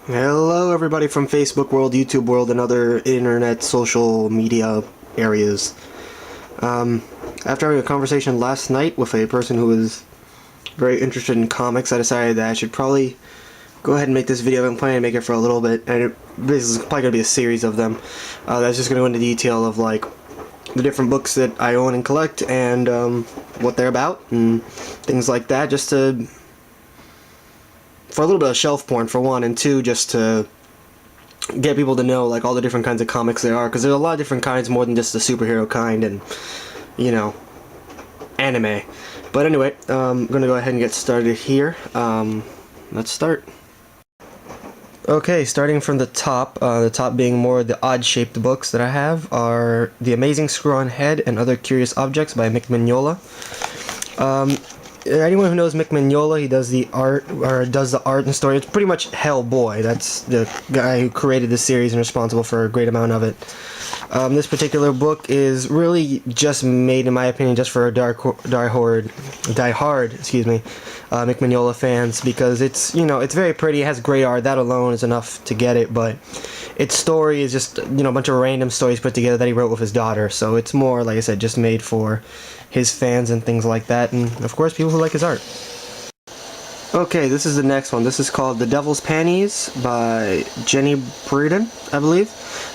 Hello, everybody from Facebook world, YouTube world, and other internet social media areas. After having a conversation last night with a person who was very interested in comics, I decided that I should probably go ahead and make this video. I've been planning to make it for a little bit, and this is probably going to be a series of them. That's just going to go into detail of like the different books that I own and collect, and what they're about, and things like that, just to for a little bit of shelf porn for one, and two, just to get people to know like all the different kinds of comics there are, because there's a lot of different kinds, more than just the superhero kind and, you know, anime. But anyway, I'm gonna go ahead and get started here. Let's start. Okay, starting from the top being more the odd-shaped books that I have are The Amazing Screw-On Head and Other Curious Objects by Mick Mignola. Anyone who knows Mick Mignola, he does the art and story. It's pretty much Hellboy. That's the guy who created this series and responsible for a great amount of it. This particular book is really just made, in my opinion, just for die-hard, Mick Mignola fans, because it's, you know, it's very pretty. It has great art. That alone is enough to get it. But its story is just, you know, a bunch of random stories put together that he wrote with his daughter. So it's more, like I said, just made for his fans and things like that, and of course people who like his art. Okay, this is the next one. This is called The Devil's Panties by Jenny Breeden, I believe.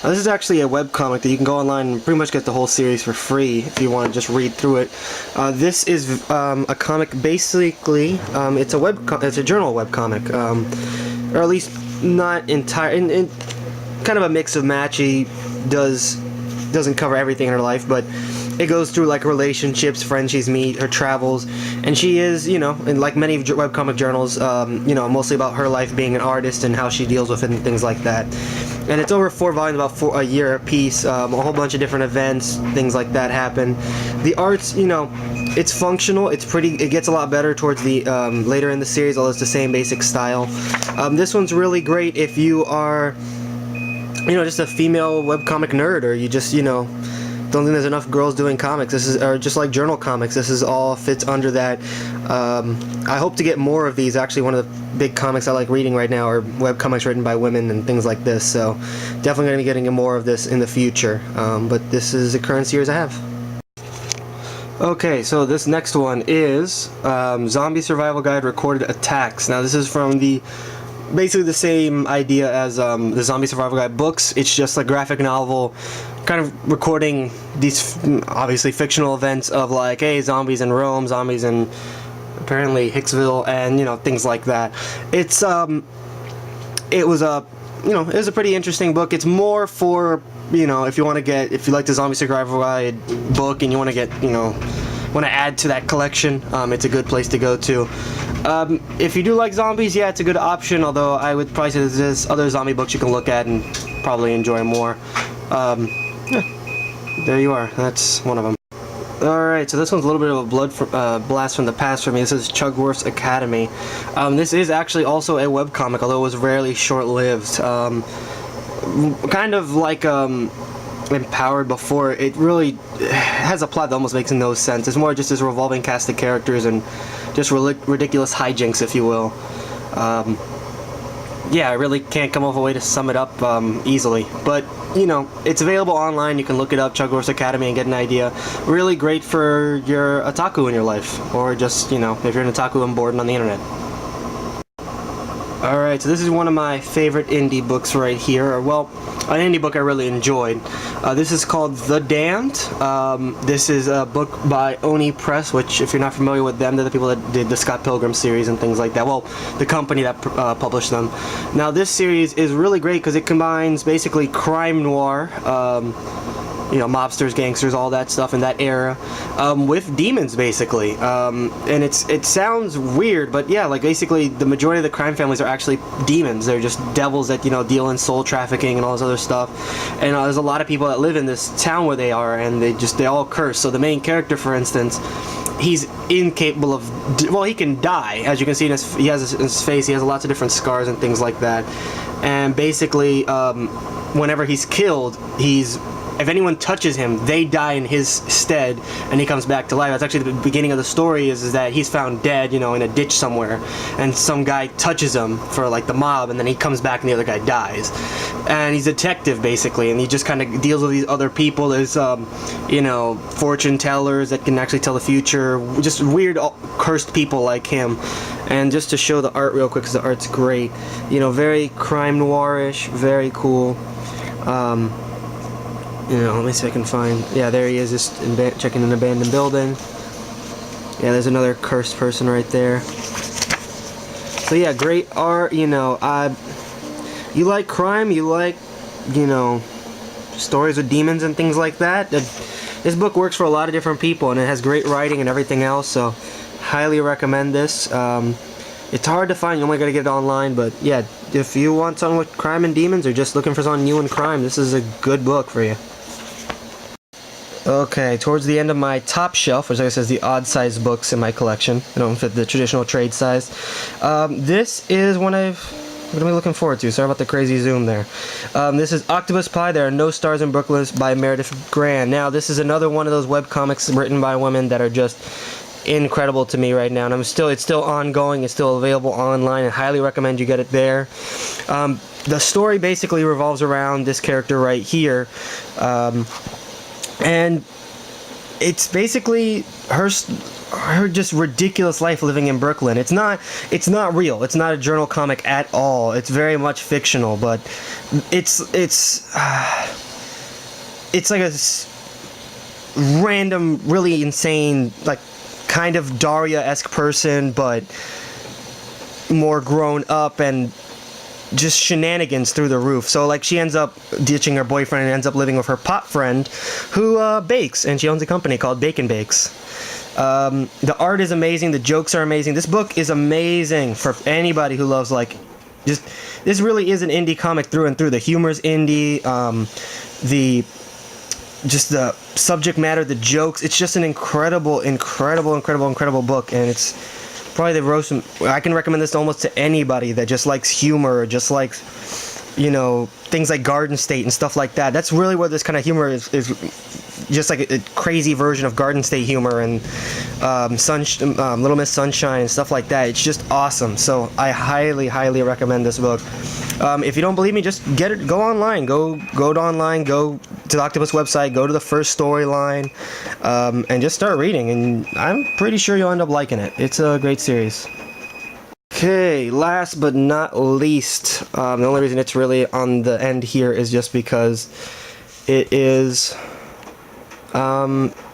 Now, this is actually a webcomic that you can go online and pretty much get the whole series for free if you want to just read through it. This is a comic, basically, it's a journal webcomic, or at least not entire, in kind of a mix of match. He doesn't cover everything in her life, but it goes through like relationships, friends she's meet, her travels, and she is, you know, in like many webcomic journals, you know, mostly about her life being an artist and how she deals with it and things like that. And it's over 4 volumes, about a year a piece. A whole bunch of different events, things like that happen. The art's, you know, it's functional, it's pretty, it gets a lot better towards the later in the series, although it's the same basic style. This one's really great if you are, you know, just a female webcomic nerd, or you just, you know, don't think there's enough girls doing comics. This is, or just like journal comics, this is all fits under that. I hope to get more of these. Actually, one of the big comics I like reading right now are webcomics written by women and things like this, so definitely going to be getting more of this in the future. But this is the current series I have. Okay, so this next one is Zombie Survival Guide Recorded Attacks. Now this is from basically the same idea as the Zombie Survival Guide books. It's just a graphic novel kind of recording these obviously fictional events of like, hey, zombies in Rome, zombies in apparently Hicksville, and, you know, things like that. It's it was a pretty interesting book. It's more for, you know, if you like the Zombie Survival Guide book and you want to get, you know, want to add to that collection, it's a good place to go to. If you do like zombies, yeah, it's a good option, although I would probably say there's other zombie books you can look at and probably enjoy more. Yeah, there you are. That's one of them. Alright, so this one's a little bit of a blast from the past for me. This is Chugworth's Academy. This is actually also a webcomic, although it was rarely short-lived. Kind of like Empowered before. It really has a plot that almost makes no sense. It's more just this revolving cast of characters and just ridiculous hijinks, if you will. Yeah, I really can't come up with a way to sum it up easily. But, you know, it's available online. You can look it up, Chugworth's Academy, and get an idea. Really great for your otaku in your life. Or just, you know, if you're an otaku and bored and on the internet. Alright, so this is one of my favorite indie books right here. Well, an indie book I really enjoyed. This is called The Damned. This is a book by Oni Press, which, if you're not familiar with them, they're the people that did the Scott Pilgrim series and things like that. Well, the company that published them. Now, this series is really great because it combines basically crime noir, you know, mobsters, gangsters, all that stuff in that era, with demons, basically. And it sounds weird, but yeah, like basically the majority of the crime families are actually demons. They're just devils that, you know, deal in soul trafficking and all this other stuff. And there's a lot of people that live in this town where they are, and they all curse. So the main character, for instance, he's incapable of, well, he can die. As you can see in his face, he has lots of different scars and things like that. And basically, whenever he's killed, he's if anyone touches him, they die in his stead, and he comes back to life. That's actually the beginning of the story. Is that he's found dead, you know, in a ditch somewhere, and some guy touches him for like the mob, and then he comes back and the other guy dies. And he's a detective basically, and he just kind of deals with these other people. There's you know, fortune tellers that can actually tell the future, just weird cursed people like him. And just to show the art real quick, because the art's great, you know, very crime noirish, very cool. You know, let me see if I can find, yeah, there he is, just checking an abandoned building. Yeah, there's another cursed person right there. So yeah, great art. You know, you like crime, you like, you know, stories with demons and things like that. This book works for a lot of different people, and it has great writing and everything else, so highly recommend this. It's hard to find, you only gotta get it online, but yeah, if you want something with crime and demons, or just looking for something new in crime, this is a good book for you. Okay, towards the end of my top shelf, which I guess is the odd size books in my collection. They don't fit the traditional trade size. This is one I'm gonna be looking forward to. Sorry about the crazy zoom there. This is Octopus Pie, There Are No Stars in Brooklyn by Meredith Grand. Now, this is another one of those webcomics written by women that are just incredible to me right now, and it's still ongoing. It's still available online. I highly recommend you get it there. The story basically revolves around this character right here, and it's basically her just ridiculous life living in Brooklyn. It's not real. It's not a journal comic at all. It's very much fictional, but it's like a random, really insane, like kind of Daria-esque person, but more grown up and just shenanigans through the roof. So like she ends up ditching her boyfriend and ends up living with her pot friend who bakes, and she owns a company called Bacon Bakes. The art is amazing, the jokes are amazing. This book is amazing for anybody who loves, like, this really is an indie comic through and through. The humor's indie, the subject matter, the jokes, it's just an incredible book, and it's probably I can recommend this almost to anybody that just likes humor, or just likes, you know, things like Garden State and stuff like that. That's really where this kind of humor is just like a crazy version of Garden State humor, and Little Miss Sunshine and stuff like that. It's just awesome. So I highly recommend this book. If you don't believe me, just get it. Go online. Go to the Octopus website. Go to the first storyline, and just start reading. And I'm pretty sure you'll end up liking it. It's a great series. Okay, last but not least, the only reason it's really on the end here is just because it is.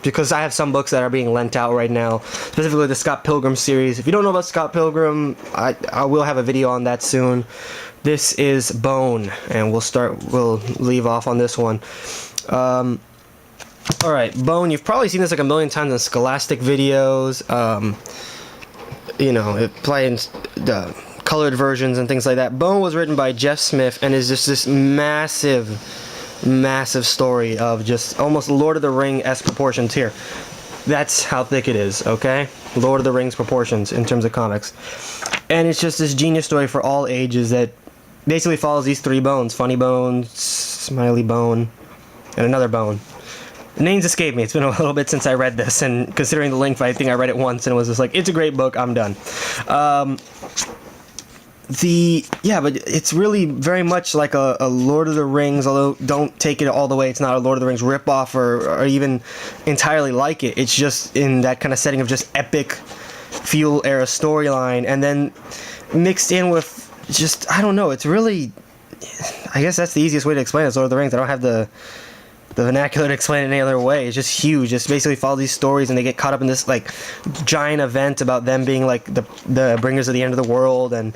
Because I have some books that are being lent out right now, specifically the Scott Pilgrim series. If you don't know about Scott Pilgrim, I will have a video on that soon. This is Bone, and we'll leave off on this one. Alright, Bone, you've probably seen this like a million times in Scholastic videos, you know, it playing the colored versions and things like that. Bone was written by Jeff Smith, and is just this massive story of just almost Lord of the Ring-esque proportions here. That's how thick it is, okay? Lord of the Rings proportions in terms of comics. And it's just this genius story for all ages that basically follows these three bones. Funny Bone, Smiley Bone, and another bone. The names escape me. It's been a little bit since I read this, and considering the length, I think I read it once and it was just like, it's a great book, I'm done. But it's really very much like a Lord of the Rings, although don't take it all the way. It's not a Lord of the Rings ripoff or even entirely like it. It's just in that kind of setting of just epic feudal era storyline, and then mixed in with just, I don't know, it's really, I guess that's the easiest way to explain it, it's Lord of the Rings. I don't have the vernacular to explain it any other way. It's just huge. Just basically follow these stories, and they get caught up in this like giant event about them being like the bringers of the end of the world, and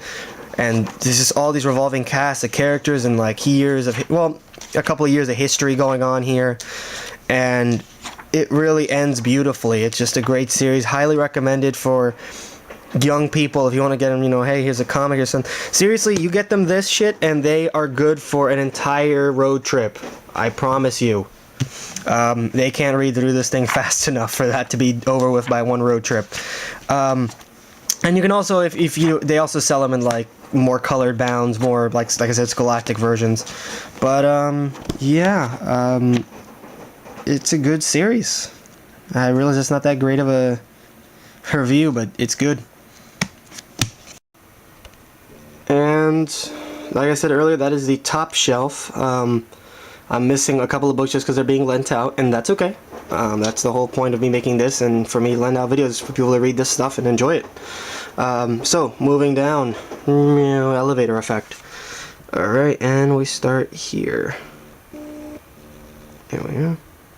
there's just all these revolving casts of characters and like a couple of years of history going on here, and it really ends beautifully. It's just a great series. Highly recommended for young people if you want to get them, you know, hey, here's a comic or something. Seriously, you get them this shit and they are good for an entire road trip. I promise you. They can't read through this thing fast enough for that to be over with by one road trip. And you can also, they also sell them in like more colored bounds, more like I said, scholastic versions. But it's a good series. I realize it's not that great of a review, but it's good. And like I said earlier, that is the top shelf. I'm missing a couple of books just because they're being lent out, and that's okay. That's the whole point of me making this, and for me to lend out videos for people to read this stuff and enjoy it. So moving down, elevator effect. All right, and we start here. There we go.